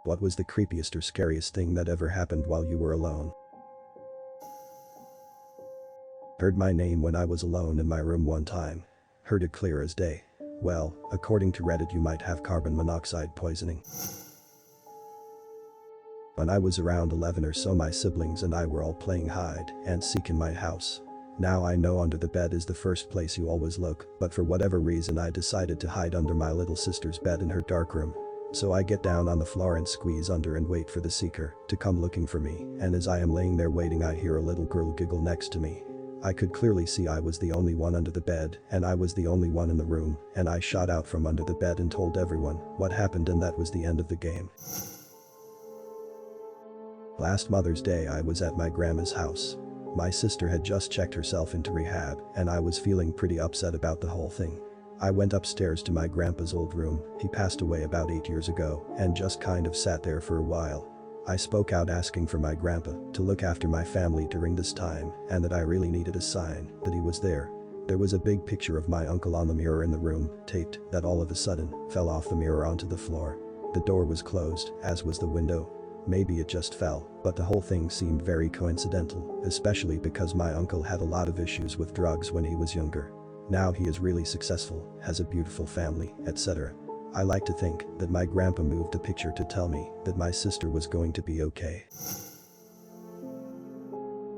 What was the creepiest or scariest thing that ever happened while you were alone? Heard my name when I was alone in my room one time. Heard it clear as day. Well, according to Reddit, you might have carbon monoxide poisoning. When I was around 11 or so, my siblings and I were all playing hide and seek in my house. Now I know under the bed is the first place you always look, but for whatever reason I decided to hide under my little sister's bed in her dark room. So I get down on the floor and squeeze under and wait for the seeker to come looking for me, and as I am laying there waiting, I hear a little girl giggle next to me. I could clearly see I was the only one under the bed, and I was the only one in the room, and I shot out from under the bed and told everyone what happened, and that was the end of the game. Last Mother's Day I was at my grandma's house. My sister had just checked herself into rehab, and I was feeling pretty upset about the whole thing. I went upstairs to my grandpa's old room. He passed away about 8 years ago, and just kind of sat there for a while. I spoke out asking for my grandpa to look after my family during this time, and that I really needed a sign that he was there. There was a big picture of my uncle on the mirror in the room, taped, that all of a sudden fell off the mirror onto the floor. The door was closed, as was the window. Maybe it just fell, but the whole thing seemed very coincidental, especially because my uncle had a lot of issues with drugs when he was younger. Now he is really successful, has a beautiful family, etc. I like to think that my grandpa moved the picture to tell me that my sister was going to be okay.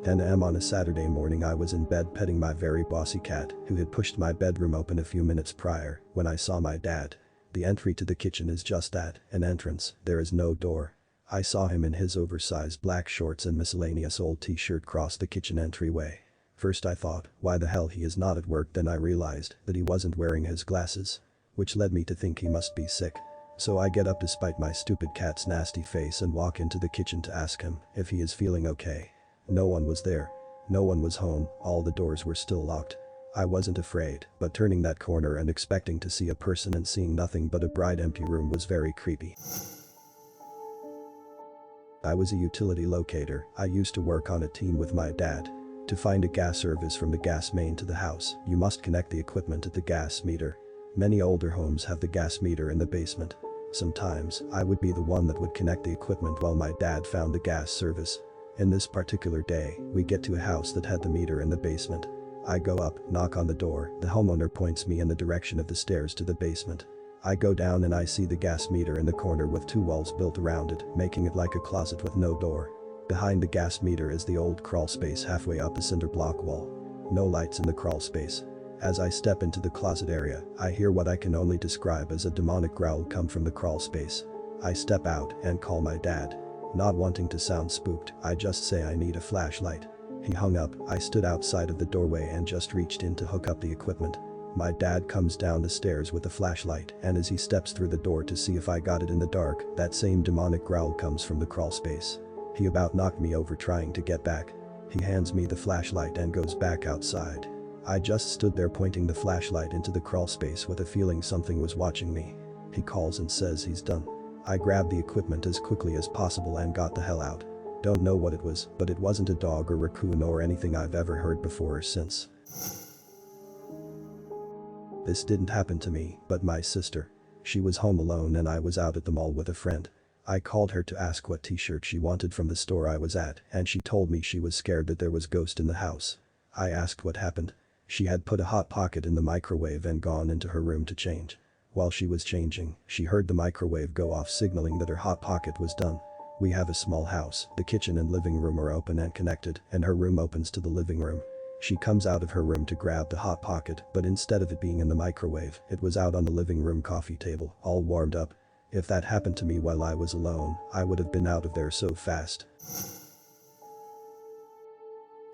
10 a.m. on a Saturday morning, I was in bed petting my very bossy cat, who had pushed my bedroom open a few minutes prior, when I saw my dad. The entry to the kitchen is just that, an entrance, there is no door. I saw him in his oversized black shorts and miscellaneous old t-shirt cross the kitchen entryway. First I thought, why the hell he is not at work, then I realized that he wasn't wearing his glasses, which led me to think he must be sick. So I get up despite my stupid cat's nasty face and walk into the kitchen to ask him if he is feeling okay. No one was there. No one was home, all the doors were still locked. I wasn't afraid, but turning that corner and expecting to see a person and seeing nothing but a bright empty room was very creepy. I was a utility locator. I used to work on a team with my dad. To find a gas service from the gas main to the house, you must connect the equipment at the gas meter. Many older homes have the gas meter in the basement. Sometimes, I would be the one that would connect the equipment while my dad found the gas service. In this particular day, we get to a house that had the meter in the basement. I go up, knock on the door, the homeowner points me in the direction of the stairs to the basement. I go down and I see the gas meter in the corner with 2 walls built around it, making it like a closet with no door. Behind the gas meter is the old crawl space halfway up the cinder block wall. No lights in the crawl space. As I step into the closet area, I hear what I can only describe as a demonic growl come from the crawl space. I step out and call my dad. Not wanting to sound spooked, I just say I need a flashlight. He hung up. I stood outside of the doorway and just reached in to hook up the equipment. My dad comes down the stairs with a flashlight, and as he steps through the door to see if I got it in the dark, that same demonic growl comes from the crawl space. He about knocked me over trying to get back. He hands me the flashlight and goes back outside. I just stood there pointing the flashlight into the crawl space with a feeling something was watching me. He calls and says he's done. I grabbed the equipment as quickly as possible and got the hell out. Don't know what it was, but it wasn't a dog or raccoon or anything I've ever heard before or since. This didn't happen to me, but my sister. She was home alone and I was out at the mall with a friend. I called her to ask what t-shirt she wanted from the store I was at, and she told me she was scared that there was ghost in the house. I asked what happened. She had put a hot pocket in the microwave and gone into her room to change. While she was changing, she heard the microwave go off, signaling that her hot pocket was done. We have a small house, the kitchen and living room are open and connected, and her room opens to the living room. She comes out of her room to grab the hot pocket, but instead of it being in the microwave, it was out on the living room coffee table, all warmed up. If that happened to me while I was alone, I would have been out of there so fast.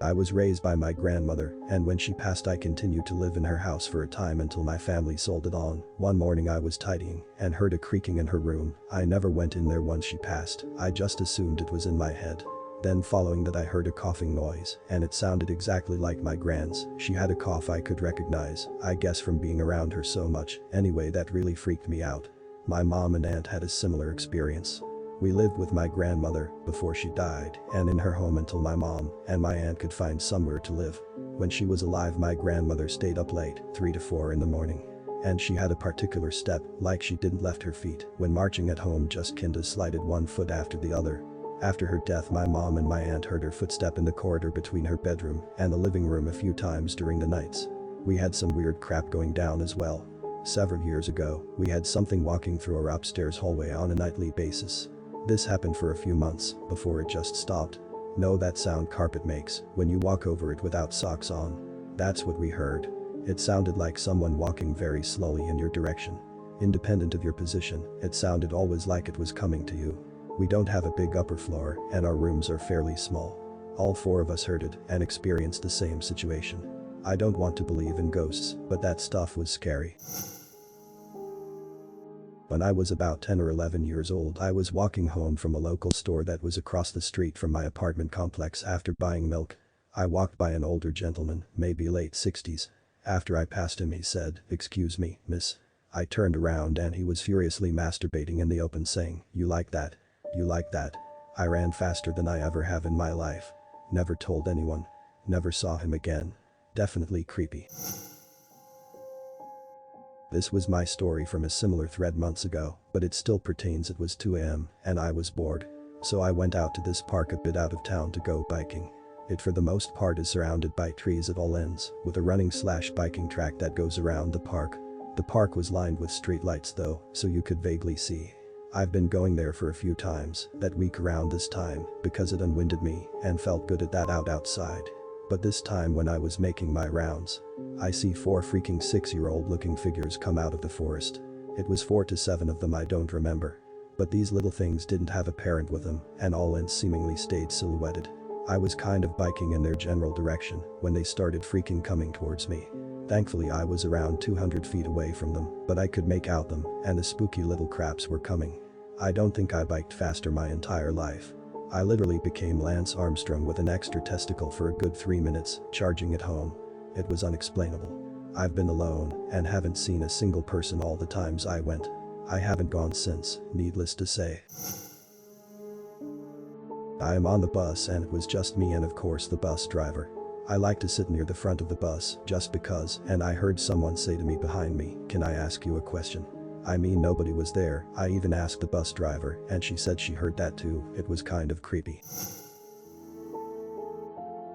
I was raised by my grandmother, and when she passed I continued to live in her house for a time until my family sold it on. One morning I was tidying and heard a creaking in her room. I never went in there once she passed, I just assumed it was in my head. Then following that I heard a coughing noise, and it sounded exactly like my grand's. She had a cough I could recognize, I guess from being around her so much. Anyway, that really freaked me out. My mom and aunt had a similar experience. We lived with my grandmother before she died and in her home until my mom and my aunt could find somewhere to live. When she was alive, my grandmother stayed up late, 3 to 4 in the morning. And she had a particular step, like she didn't left her feet when marching at home, just kinda slided one foot after the other. After her death, my mom and my aunt heard her footstep in the corridor between her bedroom and the living room a few times during the nights. We had some weird crap going down as well. Several years ago, we had something walking through our upstairs hallway on a nightly basis. This happened for a few months before it just stopped. Know that sound carpet makes when you walk over it without socks on? That's what we heard. It sounded like someone walking very slowly in your direction. Independent of your position, it sounded always like it was coming to you. We don't have a big upper floor and our rooms are fairly small. All four of us heard it and experienced the same situation. I don't want to believe in ghosts, but that stuff was scary. When I was about 10 or 11 years old, I was walking home from a local store that was across the street from my apartment complex after buying milk. I walked by an older gentleman, maybe late 60s. After I passed him, he said, "Excuse me, miss." I turned around and he was furiously masturbating in the open, saying, "You like that? You like that?" I ran faster than I ever have in my life. Never told anyone. Never saw him again. Definitely creepy. This was my story from a similar thread months ago, but it still pertains. It was 2 a.m. and I was bored. So I went out to this park a bit out of town to go biking. It for the most part is surrounded by trees at all ends, with a running/biking track that goes around the park. The park was lined with street lights though, so you could vaguely see. I've been going there for a few times that week around this time because it unwinded me and felt good at that outside. But this time when I was making my rounds, I see 4 freaking 6-year-old looking figures come out of the forest. It was 4 to 7 of them, I don't remember. But these little things didn't have a parent with them and all in seemingly stayed silhouetted. I was kind of biking in their general direction when they started freaking coming towards me. Thankfully I was around 200 feet away from them, but I could make out them and the spooky little craps were coming. I don't think I biked faster my entire life. I literally became Lance Armstrong with an extra testicle for a good 3 minutes, charging at home. It was unexplainable. I've been alone and haven't seen a single person all the times I went. I haven't gone since, needless to say. I am on the bus and it was just me and of course the bus driver. I like to sit near the front of the bus just because, and I heard someone say to me behind me, "Can I ask you a question?" I mean, nobody was there. I even asked the bus driver and she said she heard that too. It was kind of creepy.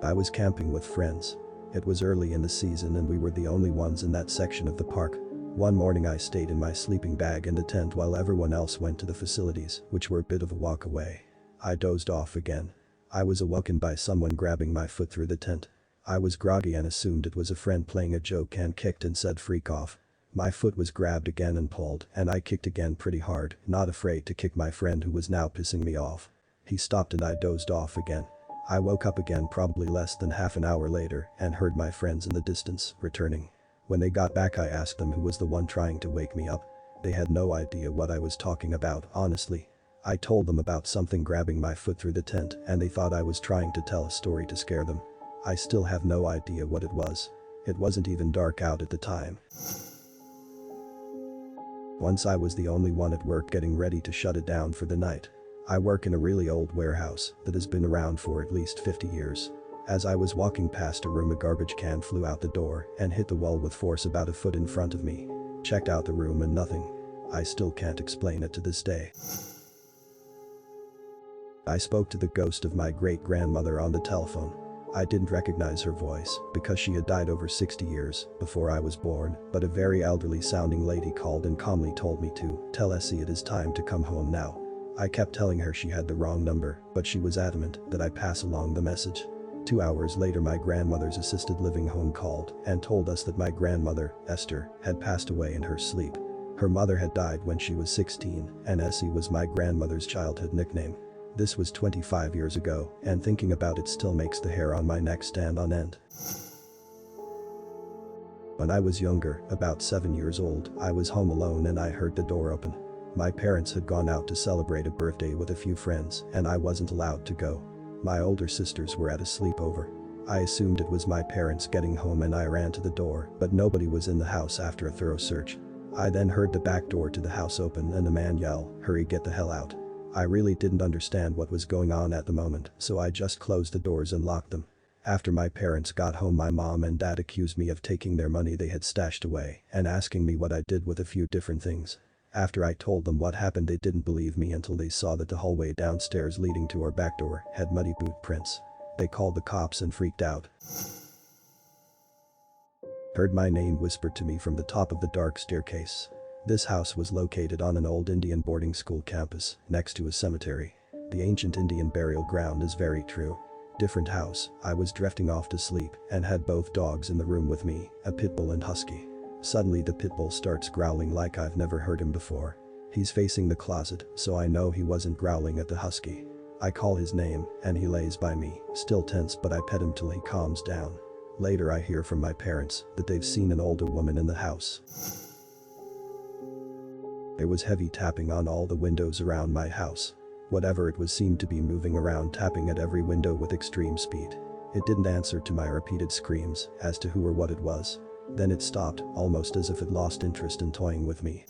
I was camping with friends. It was early in the season and we were the only ones in that section of the park. One morning I stayed in my sleeping bag in the tent while everyone else went to the facilities, which were a bit of a walk away. I dozed off again. I was awoken by someone grabbing my foot through the tent. I was groggy and assumed it was a friend playing a joke and kicked and said, "Freak off." My foot was grabbed again and pulled, and I kicked again pretty hard, not afraid to kick my friend who was now pissing me off. He stopped and I dozed off again. I woke up again probably less than half an hour later and heard my friends in the distance returning. When they got back I asked them who was the one trying to wake me up. They had no idea what I was talking about, honestly. I told them about something grabbing my foot through the tent and they thought I was trying to tell a story to scare them. I still have no idea what it was. It wasn't even dark out at the time. Once I was the only one at work getting ready to shut it down for the night. I work in a really old warehouse that has been around for at least 50 years. As I was walking past a room, a garbage can flew out the door and hit the wall with force about a foot in front of me. Checked out the room and nothing. I still can't explain it to this day. I spoke to the ghost of my great-grandmother on the telephone. I didn't recognize her voice because she had died over 60 years before I was born, but a very elderly sounding lady called and calmly told me to tell Essie it is time to come home now. I kept telling her she had the wrong number, but she was adamant that I pass along the message. 2 hours later my grandmother's assisted living home called and told us that my grandmother, Esther, had passed away in her sleep. Her mother had died when she was 16 and Essie was my grandmother's childhood nickname. This was 25 years ago, and thinking about it still makes the hair on my neck stand on end. When I was younger, about 7 years old, I was home alone and I heard the door open. My parents had gone out to celebrate a birthday with a few friends and I wasn't allowed to go. My older sisters were at a sleepover. I assumed it was my parents getting home and I ran to the door, but nobody was in the house after a thorough search. I then heard the back door to the house open and a man yell, "Hurry, get the hell out." I really didn't understand what was going on at the moment, so I just closed the doors and locked them. After my parents got home, my mom and dad accused me of taking their money they had stashed away and asking me what I did with a few different things. After I told them what happened, they didn't believe me until they saw that the hallway downstairs leading to our back door had muddy boot prints. They called the cops and freaked out. Heard my name whispered to me from the top of the dark staircase. This house was located on an old Indian boarding school campus next to a cemetery. The ancient Indian burial ground is very true. Different house. I was drifting off to sleep and had both dogs in the room with me, a pit bull and husky. Suddenly the pit bull starts growling like I've never heard him before. He's facing the closet, so I know he wasn't growling at the husky. I call his name and he lays by me, still tense, but I pet him till he calms down. Later I hear from my parents that they've seen an older woman in the house. There was heavy tapping on all the windows around my house. Whatever it was seemed to be moving around, tapping at every window with extreme speed. It didn't answer to my repeated screams as to who or what it was. Then it stopped, almost as if it lost interest in toying with me.